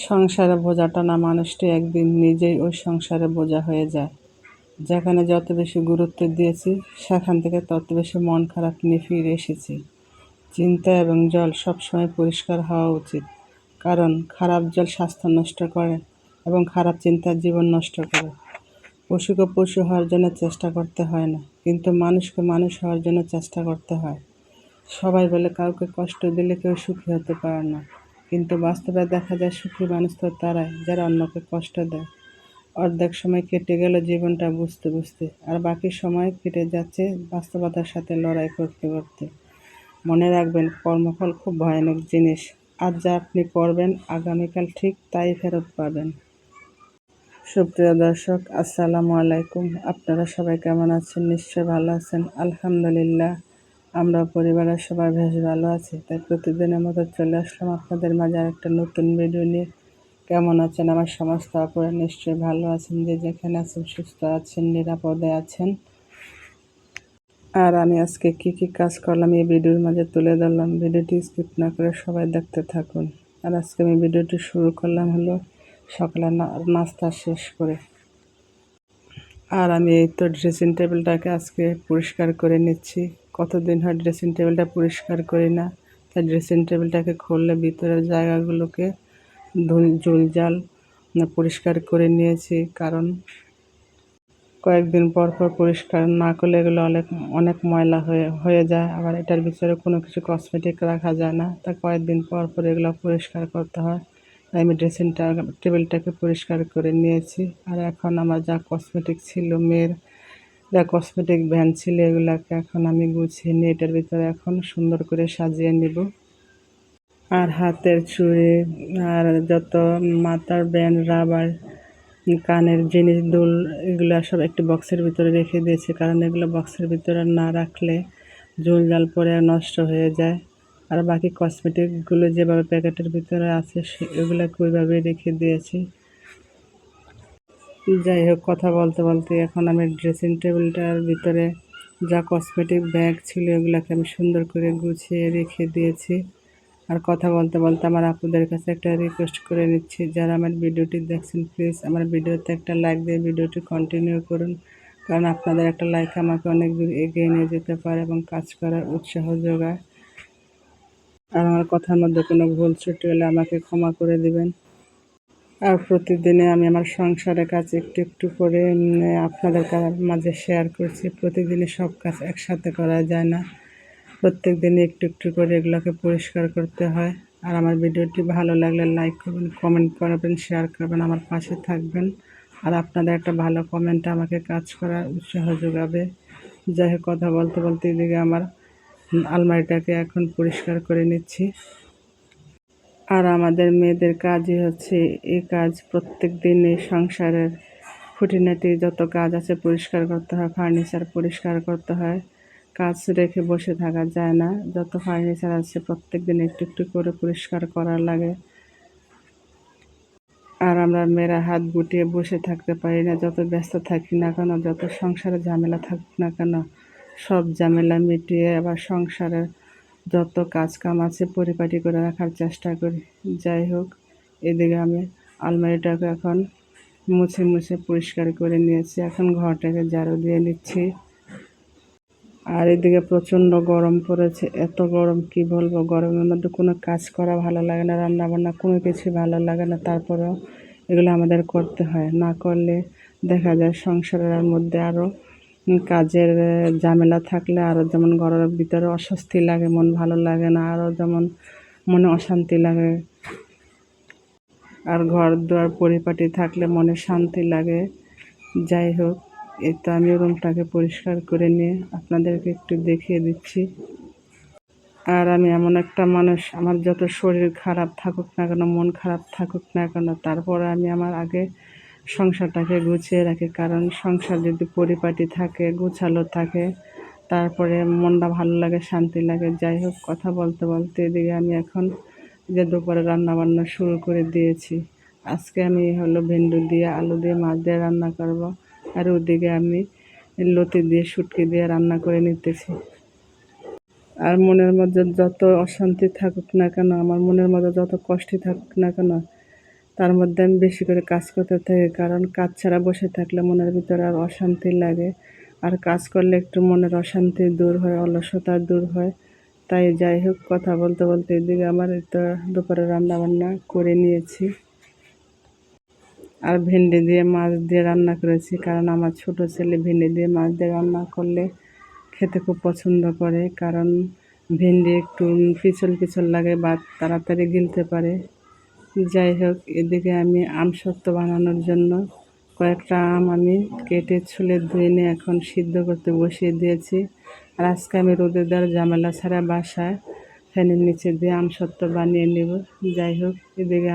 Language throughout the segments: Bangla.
সংসারে বোঝা টানা মানুষটি একদিন নিজেই ওই সংসারে বোঝা হয়ে যায়। যেখানে যত বেশি গুরুত্ব দিয়েছি, সেখান থেকে তত বেশি মন খারাপ নিয়ে ফিরে এসেছি। চিন্তা এবং জল সবসময় পরিষ্কার হওয়া উচিত, কারণ খারাপ জল স্বাস্থ্য নষ্ট করে এবং খারাপ চিন্তা জীবন নষ্ট করে। পশুকে পশু হওয়ার জন্য চেষ্টা করতে হয় না, কিন্তু মানুষকে মানুষ হওয়ার জন্য চেষ্টা করতে হয়। সবাই বলে কাউকে কষ্ট দিলে কেউ সুখী হতে পারে না, কিন্তু বাস্তবে দেখা যায় সুখী মানুষ তো তারাই যারা অন্যকে কষ্ট দেয়। অর্ধেক সময় কেটে গেল জীবনটা বুঝতে বুঝতে, আর বাকি সময় কেটে যাচ্ছে বাস্তবতার সাথে লড়াই করতে করতে। মনে রাখবেন, কর্মফল খুব ভয়ানক জিনিস। আজ যা আপনি করবেন, আগামীকাল ঠিক তাই ফেরত পাবেন। সুপ্রিয় দর্শক, আসসালামু আলাইকুম। আপনারা সবাই কেমন আছেন? নিশ্চয় ভালো আছেন। আলহামদুলিল্লাহ, আমরা পরিবারের সবাই বেশ ভালো আছি। তাই প্রতিদিনের মতো চলে আসলাম আপনাদের মাঝে আরেকটা নতুন ভিডিও নিয়ে। কেমন আছেন আমার সমস্ত আপুরা? নিশ্চয়ই ভালো আছেন, যে যেখানে আছেন সুস্থ আছেন, নিরাপদে আছেন। আর আমি আজকে কি কি কাজ করলাম এই ভিডিওর মাঝে তুলে ধরলাম। ভিডিওটি স্কিপ না করে সবাই দেখতে থাকুন। আর আজকে আমি ভিডিওটি শুরু করলাম হলো সকালে নাস্তা শেষ করে। আর আমি এই তো ড্রেসিং টেবিলটাকে আজকে পরিষ্কার করে নিচ্ছি। কতদিন হয় ড্রেসিং টেবিলটা পরিষ্কার করি না, তাই ড্রেসিং টেবিলটাকে খুললে ভিতরের জায়গাগুলোকে জুলজাল পরিষ্কার করে নিয়েছি, কারণ কয়েকদিন পর পর পরিষ্কার না করলে এগুলো অনেক ময়লা হয়ে যায়। আবার এটার ভিতরে কোনো কিছু কসমেটিক রাখা যায় না, তা কয়েকদিন পর পর এগুলো পরিষ্কার করতে হয়। তাই আমি ড্রেসিং টেবিলটাকে পরিষ্কার করে নিয়েছি। আর এখন আমার যা কসমেটিক ছিল, মেয়ের যা কসমেটিক ভ্যান ছিল, এগুলাকে এখন আমি গুছিয়ে নিয়ে এটার ভিতরে এখন সুন্দর করে সাজিয়ে নিব। আর হাতের চুড়ি আর যত মাথার ব্যান্ড, রাবার, কানের জিনিস, দুল, এগুলো সব একটি বক্সের ভিতরে রেখে দিয়েছি, কারণ এগুলো বক্সের ভিতরে না রাখলে জঞ্জাল পরে নষ্ট হয়ে যায়। আর বাকি কসমেটিকগুলো যেভাবে প্যাকেটের ভিতরে আছে এগুলোকে ওইভাবে রেখে দিয়েছি। যাই হোক, কথা বলতে বলতে এখন আমি ড্রেসিং টেবিলটার ভিতরে যা কসমেটিক ব্যাগ ছিল এগুলোকে আমি সুন্দর করে গুছিয়ে রেখে দিয়েছি। আর কথা বলতে বলতে আমার আপুদের কাছে একটা রিকোয়েস্ট করে নিচ্ছি, যারা আমার ভিডিওটি দেখছেন প্লিজ আমার ভিডিওতে একটা লাইক দিয়ে ভিডিওটি কন্টিনিউ করুন, কারণ আপনাদের একটা লাইক আমাকে অনেক দূর এগিয়ে নিয়ে যেতে পারে এবং কাজ করার উৎসাহ যোগায়। আর আমার কথার মধ্যে কোনো ভুল ত্রুটি হলে আমাকে ক্ষমা করে দিবেন। আর প্রতিদিনে আমি আমার সংসারের কাজ একটু একটু করে আপনাদের মাঝে শেয়ার করছি। প্রতিদিনে সব কাজ একসাথে করা যায় না, প্রত্যেক দিনে একটু একটু করে এগুলোকে পরিষ্কার করতে হয়। আর আমার ভিডিওটি ভালো লাগলে লাইক করবেন, কমেন্ট করবেন, শেয়ার করবেন, আমার পাশে থাকবেন। আর আপনাদের একটা ভালো কমেন্ট আমাকে কাজ করার উৎসাহ যোগাবে। যাই হোক, কথা বলতে বলতে এদিকে আমার আলমারিটাকে এখন পরিষ্কার করে নিচ্ছি। আর আমাদের মেয়েদের কাজই হচ্ছে এই কাজ। প্রত্যেক দিনে সংসারের খুঁটিনাটি যত কাজ আছে পরিষ্কার করতে হয়, ফার্নিচার পরিষ্কার করতে হয়। কাজ রেখে বসে থাকা যায় না। যত ফার্নিচার আছে প্রত্যেক দিন একটু একটু করে পরিষ্কার করা লাগে। আর আমরা মেয়েরা হাত গুটিয়ে বসে থাকতে পারি না, যত ব্যস্ত থাকি না কেন, যত সংসারে ঝামেলা থাকুক না কেন, সব ঝামেলা মিটিয়ে আবার সংসারের যত কাজ কাম আছে পরিপাটি করে রাখার চেষ্টা করি। যাই হোক, এদিকে আমি আলমারিটাকে এখন মুছে মুছে পরিষ্কার করে নিয়েছি। এখন ঘরটাকে ঝাড়ু দিয়ে নিচ্ছি। আর এদিকে প্রচণ্ড গরম পড়েছে, এত গরম কি বলবো। গরমের মধ্যে কোনো কাজ করা ভালো লাগে না, রান্নাবান্না কোনো কিছু ভালো লাগে না। তারপরেও এগুলো আমাদের করতে হয়, না করলে দেখা যায় সংসারের মধ্যে আরও কাজের ঝামেলা থাকলে আরও যেমন ঘরের ভিতরে অস্বস্তি লাগে, মন ভালো লাগে না, আরও যেমন মনে অশান্তি লাগে। আর ঘর দুয়ার পরিপাটি থাকলে মনে শান্তি লাগে। যাই হোক, এই তো আমি রুমটাকে পরিষ্কার করে নিয়ে আপনাদেরকে একটু দেখিয়ে দিচ্ছি। আর আমি এমন একটা মানুষ, আমার যত শরীর খারাপ থাকুক না কেন, মন খারাপ থাকুক না কেন, তারপরে আমি আমার আগে সংসারটাকে গুছিয়ে রাখি, কারণ সংসার যদি পরিপাটি থাকে, গোছালো থাকে, তারপরে মনটা ভালো লাগে, শান্তি লাগে। যাই হোক, কথা বলতে বলতে এদিকে আমি এখন যে দুপুরে রান্নাবান্না শুরু করে দিয়েছি। আজকে আমি হলো ভেন্ডি দিয়ে, আলু দিয়ে, মাছ দিয়ে রান্না করব। আর ওদিকে আমি লতি দিয়ে, শুটকি দিয়ে রান্না করে নিতেছি। আর মনের মধ্যে যত অশান্তি থাকুক না কেন, আমার মনের মধ্যে যত কষ্টই থাকুক না কেন, তার মধ্যে আমি বেশি করে কাজ করতে থাকি, কারণ কাজ ছাড়া বসে থাকলে মনের ভিতরে আর অশান্তি লাগে। আর কাজ করলে একটু মনের অশান্তি দূর হয়, অলসতা দূর হয়। তাই যাই হোক, কথা বলতে বলতে এদিকে আমার তো দুপুরে রান্নাবান্না করে নিয়েছি। আর ভেন্ডি দিয়ে মাছ দিয়ে রান্না করেছি, কারণ আমার ছোট ছেলে ভেন্ডি দিয়ে মাছ দিয়ে রান্না করলে খেতে খুব পছন্দ করে, কারণ ভেন্ডি একটু পিছল পিছল লাগে বা তাড়াতাড়ি গিলতে পারে। যাই হোক, এদিকে আমি আমসত্ত্ব বানানোর জন্য কয়েকটা আম আমি কেটে ছুলে ধুয়ে নিয়ে এখন সিদ্ধ করতে বসিয়ে দিয়েছি। আর আজকে আমি রোদে দেওয়ার ঝামেলা ছাড়া বাসায় ফ্যানের নিচে দিয়ে আমসত্ত্ব বানিয়ে নেব। যাই হোক, এদিকে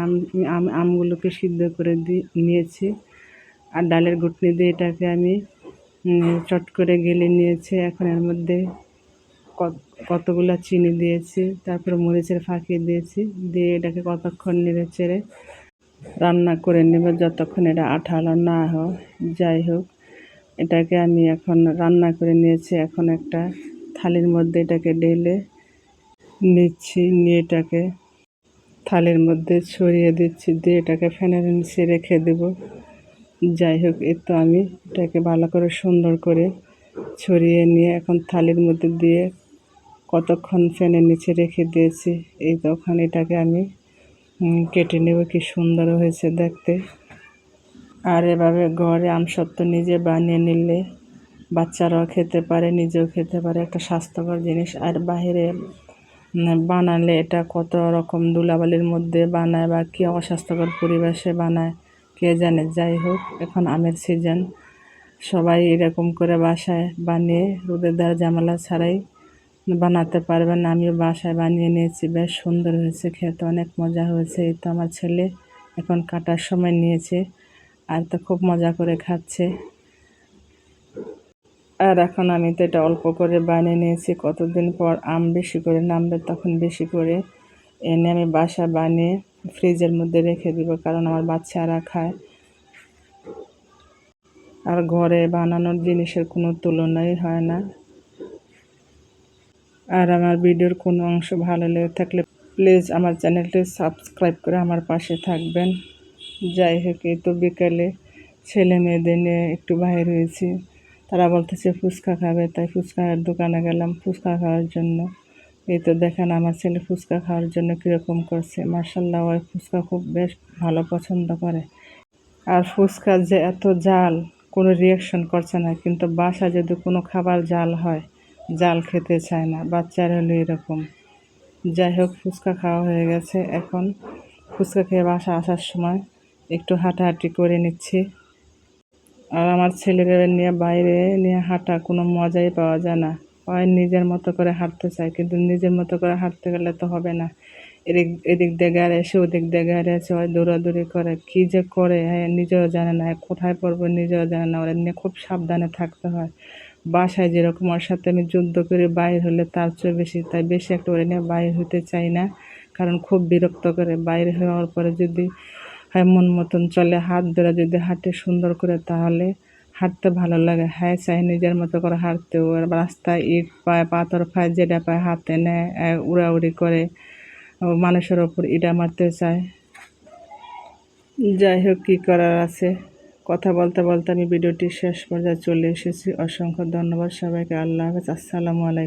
আমগুলোকে সিদ্ধ করে নিয়েছি। আর ডালের ঘুটনি দিয়ে এটাকে আমি চট করে গেলে নিয়েছি। এখন এর মধ্যে কতগুলা চিনি দিয়েছি, তারপরে মরিচের ফাঁকি দিয়েছি, দিয়ে এটাকে কতক্ষণ নেড়ে চেড়ে রান্না করে নেব যতক্ষণ এটা আঠালো না হয়। যাই হোক, এটাকে আমি এখন রান্না করে নিয়েছি। এখন একটা থালির মধ্যে এটাকে ঢেলে নিচ্ছি, নিয়ে এটাকে থালির মধ্যে ছড়িয়ে দিচ্ছি, দিয়ে এটাকে ফ্যানের নিচে রেখে দেব। যাই হোক, এই তো আমি এটাকে ভালো করে সুন্দর করে ছড়িয়ে নিয়ে এখন থালির মধ্যে দিয়ে কতক্ষণ ফ্যানের নিচে রেখে দিয়েছি। এই তখন এটাকে আমি কেটে নেব। কি সুন্দর হয়েছে দেখতে। আর এভাবে ঘরে আমসত্ত্ব নিজে বানিয়ে নিলে বাচ্চারাও খেতে পারে, নিজেও খেতে পারে, একটা স্বাস্থ্যকর জিনিস। আর বাইরে বানালে এটা কত রকম ধুলাবালির মধ্যে বানায় বা কি অস্বাস্থ্যকর পরিবেশে বানায় কে জানে। যাই হোক, এখন আমের সিজন, সবাই এরকম করে বাসায় বানিয়ে রোদে দেওয়ার ঝামেলা ছাড়াই বানাতে পারবেন। আমিও বাসায় বানিয়ে নিয়েছি, বেশ সুন্দর হয়েছে, খেতে অনেক মজা হয়েছে। এই তো আমার ছেলে এখন কাটার সময় নিয়েছে, আর তো খুব মজা করে খাচ্ছে। আর এখন আমি তো এটা অল্প করে বানিয়ে নিয়েছি, কতদিন পর আম বেশি করে নামবে তখন বেশি করে এনে আমি বাসা বানিয়ে ফ্রিজের মধ্যে রেখে দিব, কারণ আমার বাচ্চারা খায়। আর ঘরে বানানোর জিনিসের কোনো তুলনাই হয় না। আর আমার ভিডিওর কোনো অংশ ভালো লেগে থাকলে প্লিজ আমার চ্যানেলটি সাবস্ক্রাইব করে আমার পাশে থাকবেন। যাই হোক, এই তো বিকালে ছেলে মেয়েদের নিয়ে একটু বাইরে হয়েছি, তারা বলতেছে ফুচকা খাবে, তাই ফুচকার দোকানে গেলাম ফুচকা খাওয়ার জন্য। এই তো দেখেন আমার ছেলে ফুচকা খাওয়ার জন্য কীরকম করছে। মার্শাল্লাহ, ওই ফুচকা খুব বেশ ভালো পছন্দ করে। আর ফুচকার যে এত জাল, কোনো রিয়াকশন করছে না, কিন্তু বাসা যদি কোনো খাবার জাল হয়, জাল খেতে চায় না, বাচ্চার হলো এরকম। যাই হোক, ফুচকা খাওয়া হয়ে গেছে, এখন ফুচকা খেয়ে বাসা আসার সময় একটু হাঁটাহাঁটি করে নিচ্ছি। আর আমার ছেলেদের নিয়ে বাইরে নিয়ে হাঁটা কোনো মজাই পাওয়া যায় না। হয় নিজের মতো করে হাঁটতে চায়, কিন্তু নিজের মতো করে হাঁটতে গেলে তো হবে না। এদিক দিয়ে গাড়ি এসে ওদিক দিয়ে গাড়ি এসে হয় দৌড়াদৌড়ি করে, কী যে করে হ্যাঁ নিজেও জানে না, কোথায় পড়বো নিজেও জানে না। ওরা নিয়ে খুব সাবধানে থাকতে হয়। বাসায় যেরকম ওর সাথে আমি যুদ্ধ করে বাইর হলে তার চেয়ে বেশি, তাই বেশি একটা ওরা নিয়ে বাইর হতে চাই না, কারণ খুব বিরক্ত করে। বাইরে হওয়ার পরে যদি হয় মন মতন চলে, হাত ধরে যদি হাঁটে সুন্দর করে, তাহলে হাঁটতে ভালো লাগে। হ্যাঁ, চাই নিজের মতো করে হাঁটতে। ওর রাস্তায় ইট পায়, পাথর পায়, যেটা পায় হাতে নেয়, উড়াউড়ি করে, মানুষের ওপর ইটা মারতে চায়। যাই হোক, কী করার আছে। কথা বলতে বলতে আমি ভিডিওটি শেষ পর্যায়ে চলে এসেছি। অসংখ্য ধন্যবাদ সবাইকে। আল্লাহ হাফেজ, আসসালামু আলাইকুম।